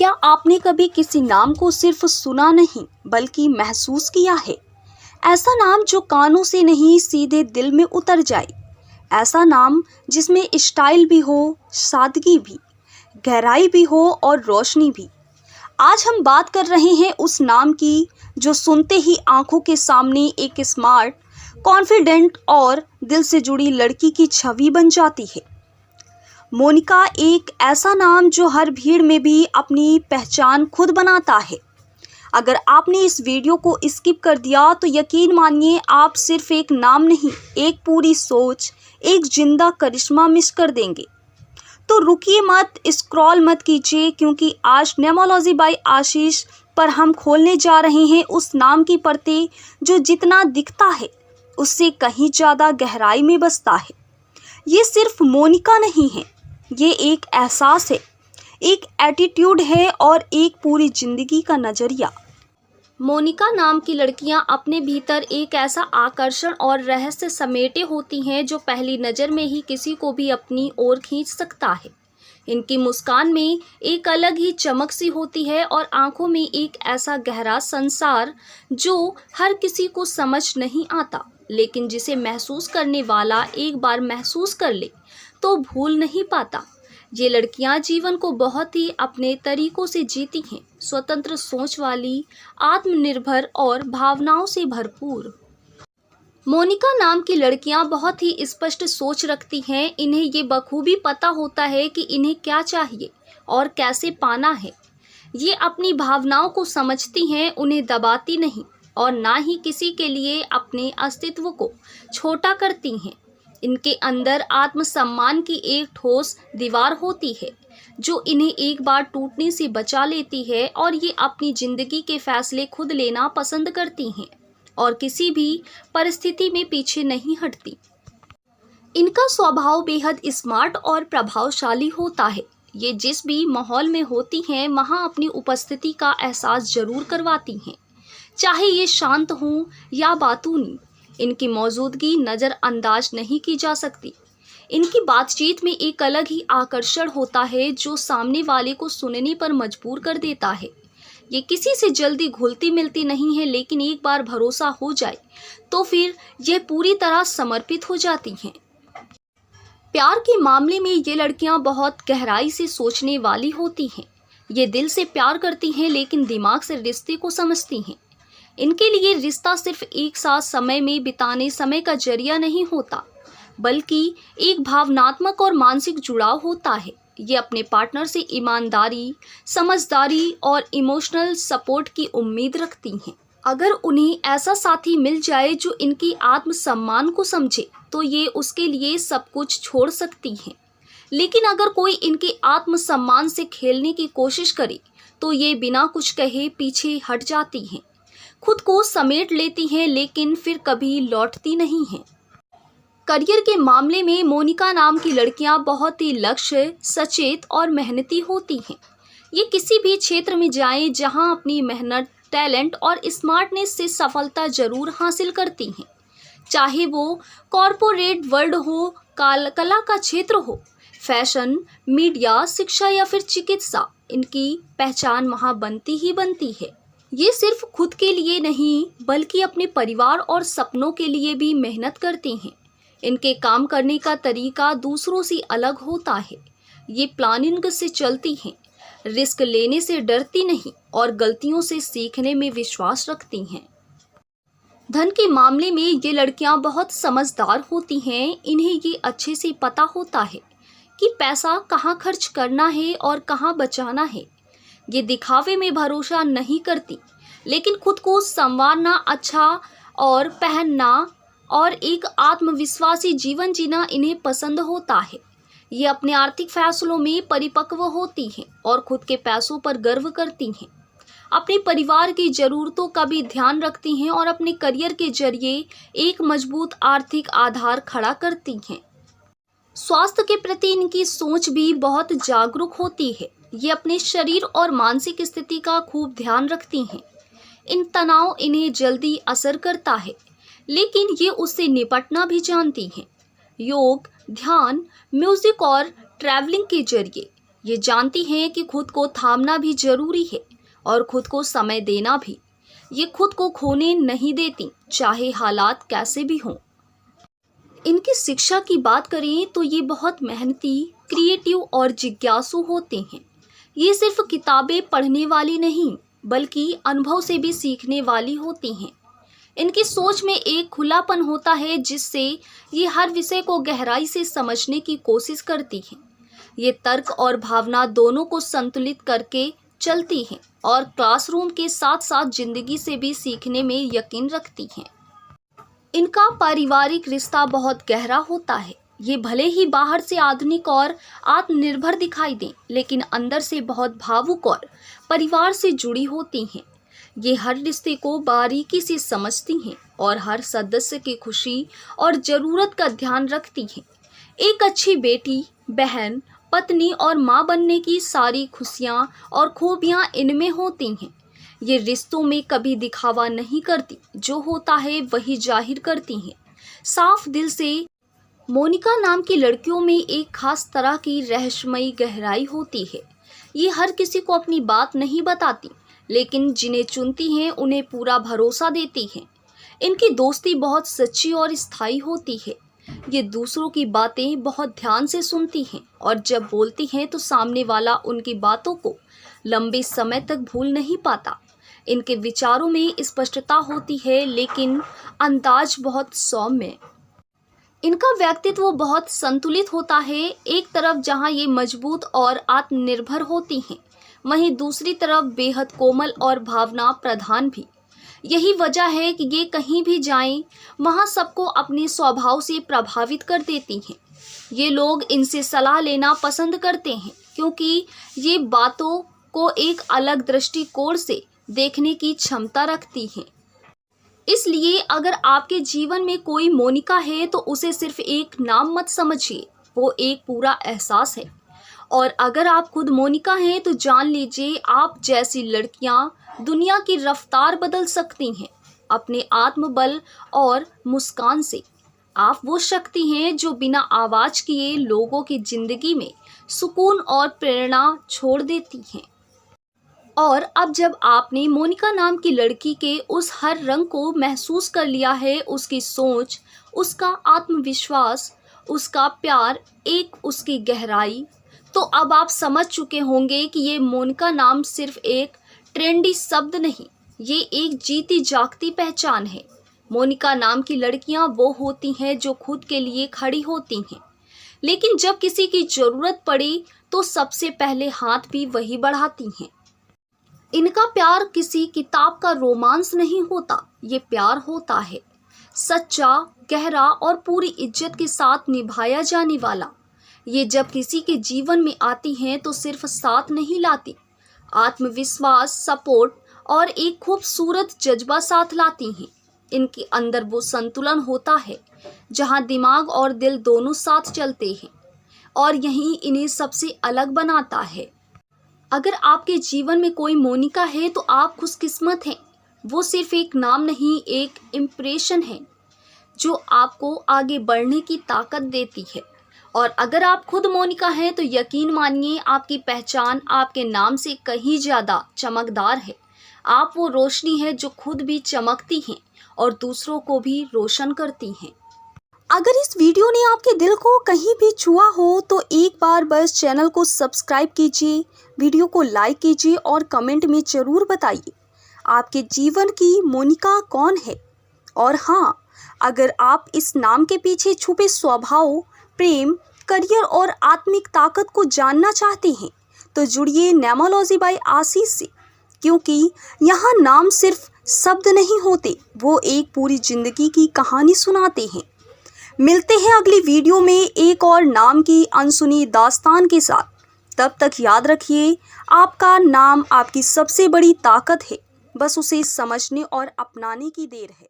क्या आपने कभी किसी नाम को सिर्फ सुना नहीं बल्कि महसूस किया है? ऐसा नाम जो कानों से नहीं सीधे दिल में उतर जाए। ऐसा नाम जिसमें स्टाइल भी हो, सादगी भी, गहराई भी हो और रोशनी भी। आज हम बात कर रहे हैं उस नाम की जो सुनते ही आंखों के सामने एक स्मार्ट, कॉन्फिडेंट और दिल से जुड़ी लड़की की छवि बन जाती है। मोनिका एक ऐसा नाम जो हर भीड़ में भी अपनी पहचान खुद बनाता है। अगर आपने इस वीडियो को स्किप कर दिया तो यकीन मानिए आप सिर्फ एक नाम नहीं, एक पूरी सोच, एक जिंदा करिश्मा मिस कर देंगे। तो रुकिए मत, स्क्रॉल मत कीजिए, क्योंकि आज नेमोलॉजी बाय आशीष पर हम खोलने जा रहे हैं उस नाम की परतें जो जितना दिखता है उससे कहीं ज़्यादा गहराई में बसता है। ये सिर्फ मोनिका नहीं है, ये एक एहसास है, एक एटीट्यूड है और एक पूरी जिंदगी का नज़रिया। मोनिका नाम की लड़कियां अपने भीतर एक ऐसा आकर्षण और रहस्य समेटे होती हैं जो पहली नज़र में ही किसी को भी अपनी ओर खींच सकता है। इनकी मुस्कान में एक अलग ही चमक सी होती है और आंखों में एक ऐसा गहरा संसार जो हर किसी को समझ नहीं आता, लेकिन जिसे महसूस करने वाला एक बार महसूस कर ले तो भूल नहीं पाता। ये लड़कियां जीवन को बहुत ही अपने तरीकों से जीती हैं, स्वतंत्र सोच वाली, आत्मनिर्भर और भावनाओं से भरपूर। मोनिका नाम की लड़कियां बहुत ही स्पष्ट सोच रखती हैं। इन्हें ये बखूबी पता होता है कि इन्हें क्या चाहिए और कैसे पाना है। ये अपनी भावनाओं को समझती हैं, उन्हें दबाती नहीं और ना ही किसी के लिए अपने अस्तित्व को छोटा करती हैं। इनके अंदर आत्मसम्मान की एक ठोस दीवार होती है जो इन्हें एक बार टूटने से बचा लेती है और ये अपनी ज़िंदगी के फैसले खुद लेना पसंद करती हैं और किसी भी परिस्थिति में पीछे नहीं हटती। इनका स्वभाव बेहद स्मार्ट और प्रभावशाली होता है। ये जिस भी माहौल में होती हैं वहाँ अपनी उपस्थिति का एहसास जरूर करवाती हैं, चाहे ये शांत हों या बातूनी। इनकी मौजूदगी नज़रअंदाज नहीं की जा सकती। इनकी बातचीत में एक अलग ही आकर्षण होता है जो सामने वाले को सुनने पर मजबूर कर देता है। ये किसी से जल्दी घुलती मिलती नहीं है, लेकिन एक बार भरोसा हो जाए तो फिर यह पूरी तरह समर्पित हो जाती हैं। प्यार के मामले में ये लड़कियां बहुत गहराई से सोचने वाली होती हैं। ये दिल से प्यार करती हैं लेकिन दिमाग से रिश्ते को समझती हैं। इनके लिए रिश्ता सिर्फ एक साथ समय में बिताने समय का जरिया नहीं होता, बल्कि एक भावनात्मक और मानसिक जुड़ाव होता है। ये अपने पार्टनर से ईमानदारी, समझदारी और इमोशनल सपोर्ट की उम्मीद रखती हैं। अगर उन्हें ऐसा साथी मिल जाए जो इनकी आत्मसम्मान को समझे तो ये उसके लिए सब कुछ छोड़ सकती हैं। लेकिन अगर कोई इनके आत्मसम्मान से खेलने की कोशिश करे तो ये बिना कुछ कहे पीछे हट जाती हैं, खुद को समेट लेती हैं, लेकिन फिर कभी लौटती नहीं हैं। करियर के मामले में मोनिका नाम की लड़कियां बहुत ही लक्ष्य सचेत और मेहनती होती हैं। ये किसी भी क्षेत्र में जाएं जहां अपनी मेहनत, टैलेंट और स्मार्टनेस से सफलता जरूर हासिल करती हैं। चाहे वो कॉरपोरेट वर्ल्ड हो, कला का क्षेत्र हो, फैशन, मीडिया, शिक्षा या फिर चिकित्सा, इनकी पहचान वहाँ बनती ही बनती है। ये सिर्फ खुद के लिए नहीं बल्कि अपने परिवार और सपनों के लिए भी मेहनत करती हैं। इनके काम करने का तरीका दूसरों से अलग होता है। ये प्लानिंग से चलती हैं, रिस्क लेने से डरती नहीं और गलतियों से सीखने में विश्वास रखती हैं। धन के मामले में ये लड़कियां बहुत समझदार होती हैं। इन्हें ये अच्छे से पता होता है कि पैसा कहाँ खर्च करना है और कहाँ बचाना है। ये दिखावे में भरोसा नहीं करती, लेकिन खुद को संवारना, अच्छा और पहनना और एक आत्मविश्वासी जीवन जीना इन्हें पसंद होता है। ये अपने आर्थिक फैसलों में परिपक्व होती हैं और खुद के पैसों पर गर्व करती हैं। अपने परिवार की ज़रूरतों का भी ध्यान रखती हैं और अपने करियर के जरिए एक मजबूत आर्थिक आधार खड़ा करती हैं। स्वास्थ्य के प्रति इनकी सोच भी बहुत जागरूक होती है। ये अपने शरीर और मानसिक स्थिति का खूब ध्यान रखती हैं। इन तनाव इन्हें जल्दी असर करता है, लेकिन ये उससे निपटना भी जानती हैं। योग, ध्यान, म्यूजिक और ट्रैवलिंग के जरिए ये जानती हैं कि खुद को थामना भी जरूरी है और खुद को समय देना भी। ये खुद को खोने नहीं देती, चाहे हालात कैसे भी हों। इनकी शिक्षा की बात करें तो ये बहुत मेहनती, क्रिएटिव और जिज्ञासु होते हैं। ये सिर्फ किताबें पढ़ने वाली नहीं, बल्कि अनुभव से भी सीखने वाली होती हैं। इनकी सोच में एक खुलापन होता है जिससे ये हर विषय को गहराई से समझने की कोशिश करती हैं। ये तर्क और भावना दोनों को संतुलित करके चलती हैं और क्लासरूम के साथ साथ जिंदगी से भी सीखने में यकीन रखती हैं। इनका पारिवारिक रिश्ता बहुत गहरा होता है। ये भले ही बाहर से आधुनिक और आत्मनिर्भर दिखाई दें, लेकिन अंदर से बहुत भावुक और परिवार से जुड़ी होती हैं। ये हर रिश्ते को बारीकी से समझती हैं और हर सदस्य की खुशी और ज़रूरत का ध्यान रखती हैं। एक अच्छी बेटी, बहन, पत्नी और माँ बनने की सारी खुशियाँ और खूबियाँ इनमें होती हैं। ये रिश्तों में कभी दिखावा नहीं करती, जो होता है वही जाहिर करती हैं, साफ दिल से। मोनिका नाम की लड़कियों में एक खास तरह की रहस्यमयी गहराई होती है। ये हर किसी को अपनी बात नहीं बताती, लेकिन जिन्हें चुनती हैं उन्हें पूरा भरोसा देती हैं। इनकी दोस्ती बहुत सच्ची और स्थायी होती है। ये दूसरों की बातें बहुत ध्यान से सुनती हैं और जब बोलती हैं तो सामने वाला उनकी बातों को लंबे समय तक भूल नहीं पाता। इनके विचारों में स्पष्टता होती है, लेकिन अंदाज बहुत सौम्य। इनका व्यक्तित्व बहुत संतुलित होता है। एक तरफ जहां ये मजबूत और आत्मनिर्भर होती हैं, वहीं दूसरी तरफ बेहद कोमल और भावना प्रधान भी। यही वजह है कि ये कहीं भी जाएं, वहां सबको अपने स्वभाव से प्रभावित कर देती हैं। ये लोग इनसे सलाह लेना पसंद करते हैं क्योंकि ये बातों को एक अलग दृष्टिकोण से देखने की क्षमता रखती हैं। इसलिए अगर आपके जीवन में कोई मोनिका है तो उसे सिर्फ एक नाम मत समझिए, वो एक पूरा एहसास है। और अगर आप खुद मोनिका हैं तो जान लीजिए, आप जैसी लड़कियां दुनिया की रफ्तार बदल सकती हैं अपने आत्मबल और मुस्कान से। आप वो शक्ति हैं जो बिना आवाज किए लोगों की जिंदगी में सुकून और प्रेरणा छोड़ देती हैं। और अब जब आपने मोनिका नाम की लड़की के उस हर रंग को महसूस कर लिया है, उसकी सोच, उसका आत्मविश्वास, उसका प्यार, उसकी गहराई, तो अब आप समझ चुके होंगे कि ये मोनिका नाम सिर्फ एक ट्रेंडी शब्द नहीं, ये एक जीती जागती पहचान है। मोनिका नाम की लड़कियां वो होती हैं जो खुद के लिए खड़ी होती हैं, लेकिन जब किसी की ज़रूरत पड़ी तो सबसे पहले हाथ भी वही बढ़ाती हैं। इनका प्यार किसी किताब का रोमांस नहीं होता, ये प्यार होता है सच्चा, गहरा और पूरी इज्जत के साथ निभाया जाने वाला। ये जब किसी के जीवन में आती हैं तो सिर्फ साथ नहीं लाती, आत्मविश्वास, सपोर्ट और एक खूबसूरत जज्बा साथ लाती हैं। इनके अंदर वो संतुलन होता है जहाँ दिमाग और दिल दोनों साथ चलते हैं, और यही इन्हें सबसे अलग बनाता है। अगर आपके जीवन में कोई मोनिका है तो आप खुशकिस्मत हैं। वो सिर्फ एक नाम नहीं, एक इम्प्रेशन है जो आपको आगे बढ़ने की ताकत देती है। और अगर आप खुद मोनिका हैं तो यकीन मानिए, आपकी पहचान आपके नाम से कहीं ज़्यादा चमकदार है। आप वो रोशनी है जो खुद भी चमकती हैं और दूसरों को भी रोशन करती हैं। अगर इस वीडियो ने आपके दिल को कहीं भी छुआ हो तो एक बार बस चैनल को सब्सक्राइब कीजिए, वीडियो को लाइक कीजिए और कमेंट में ज़रूर बताइए आपके जीवन की मोनिका कौन है। और हाँ, अगर आप इस नाम के पीछे छुपे स्वभाव, प्रेम, करियर और आत्मिक ताकत को जानना चाहते हैं तो जुड़िए नेमोलॉजी बाय आशीष से, क्योंकि यहाँ नाम सिर्फ शब्द नहीं होते, वो एक पूरी जिंदगी की कहानी सुनाते हैं। मिलते हैं अगली वीडियो में एक और नाम की अनसुनी दास्तान के साथ। तब तक याद रखिए, आपका नाम आपकी सबसे बड़ी ताकत है, बस उसे समझने और अपनाने की देर है।